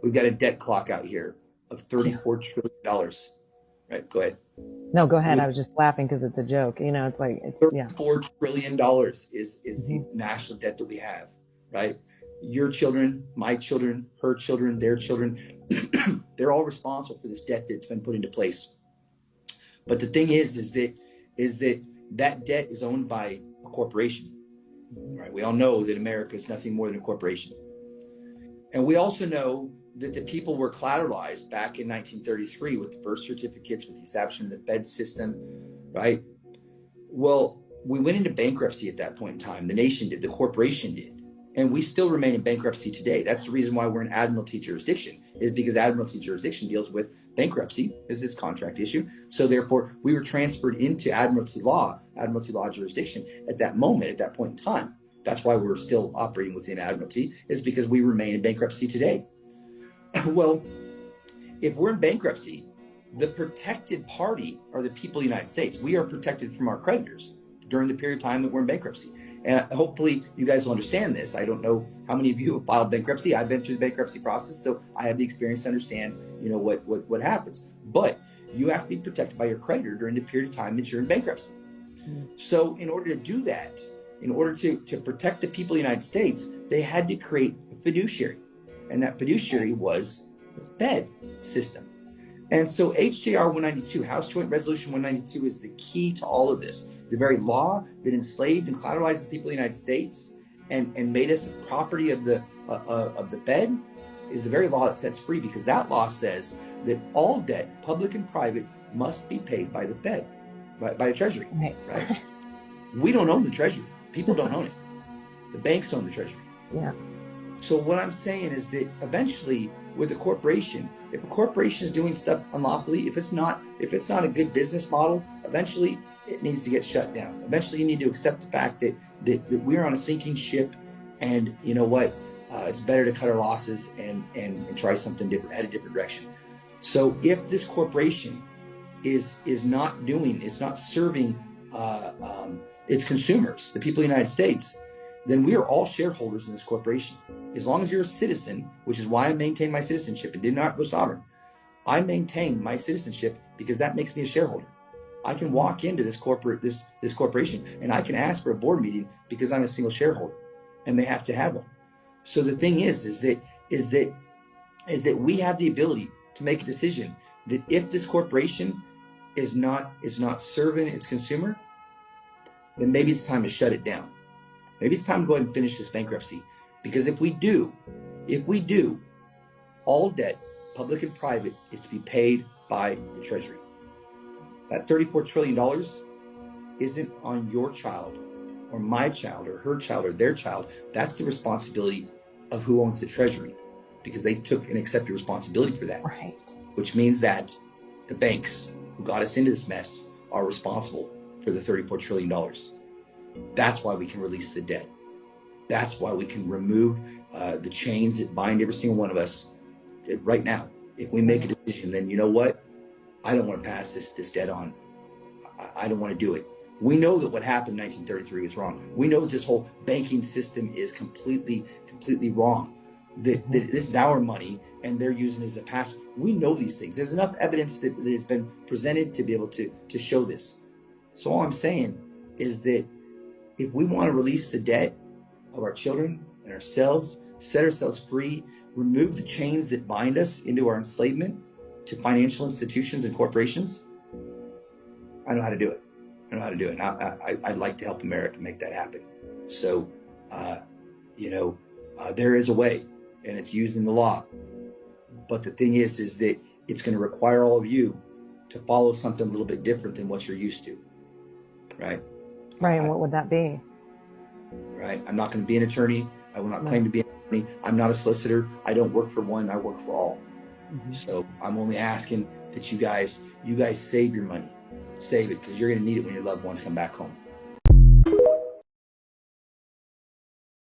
We've got a debt clock out here of $34 trillion. Right? Go ahead. No, go ahead. We I was just laughing because it's a joke. You know, it's like, yeah. $34 trillion is the national debt that we have, right? Your children, my children, her children, their children, they're all responsible for this debt that's been put into place. But the thing is that debt is owned by a corporation, right? We all know that America is nothing more than a corporation. And we also know that the people were collateralized back in 1933 with the birth certificates, with the establishment of the Fed system, right? Well, we went into bankruptcy at that point in time. The nation did, the corporation did, and we still remain in bankruptcy today. That's the reason why we're in admiralty jurisdiction, is because admiralty jurisdiction deals with bankruptcy as this contract issue. So therefore, we were transferred into admiralty law jurisdiction at that moment, at that point in time. That's why we're still operating within admiralty, is because we remain in bankruptcy today. Well, if we're in bankruptcy, the protected party are the people of the United States. We are protected from our creditors during the period of time that we're in bankruptcy. And hopefully you guys will understand this. I don't know how many of you have filed bankruptcy. I've been through the bankruptcy process, so I have the experience to understand, what happens. But you have to be protected by your creditor during the period of time that you're in bankruptcy. So in order to do that, in order to protect the people of the United States, they had to create a fiduciary. And that fiduciary was the Fed system. And so HJR 192, House Joint Resolution 192, is the key to all of this. The very law that enslaved and collateralized the people of the United States and made us property of the Fed is the very law that sets free, because that law says that all debt, public and private, must be paid by the Fed, by the Treasury. Right? We don't own the Treasury. People don't own it. The banks own the Treasury. Yeah. So what I'm saying is that eventually, with a corporation, if a corporation is doing stuff unlawfully, if it's not a good business model, eventually it needs to get shut down. Eventually, you need to accept the fact that we're on a sinking ship, and you know what? It's better to cut our losses and try something different, head a different direction. So if this corporation is not serving its consumers, the people of the United States, then we are all shareholders in this corporation. As long as you're a citizen, which is why I maintain my citizenship and did not go sovereign. I maintain my citizenship because that makes me a shareholder. I can walk into this corporation and I can ask for a board meeting because I'm a single shareholder, and they have to have one. So the thing is that we have the ability to make a decision that if this corporation is not serving its consumer, then maybe it's time to shut it down. Maybe it's time to go ahead and finish this bankruptcy. Because if we do, all debt, public and private, is to be paid by the Treasury. That $34 trillion isn't on your child or my child or her child or their child. That's the responsibility of who owns the Treasury, because they took and accepted responsibility for that. Right. Which means that the banks who got us into this mess are responsible for the $34 trillion. That's why we can release the debt. That's why we can remove the chains that bind every single one of us right now. If we make a decision, then you know what? I don't want to pass this debt on. I don't want to do it. We know that what happened in 1933 was wrong. We know that this whole banking system is completely wrong. That this is our money and they're using it as a pass. We know these things. There's enough evidence that has been presented to be able to show this. So all I'm saying is that if we want to release the debt of our children and ourselves, set ourselves free, remove the chains that bind us into our enslavement to financial institutions and corporations, I know how to do it. And I'd like to help America make that happen. So, there is a way, and it's used in the law. But the thing is that it's going to require all of you to follow something a little bit different than what you're used to, right? Right, and what would that be? Right, I'm not going to be an attorney. I will not claim to be an attorney. I'm not a solicitor. I don't work for one. I work for all. So I'm only asking that you guys save your money. Save it, because you're going to need it when your loved ones come back home.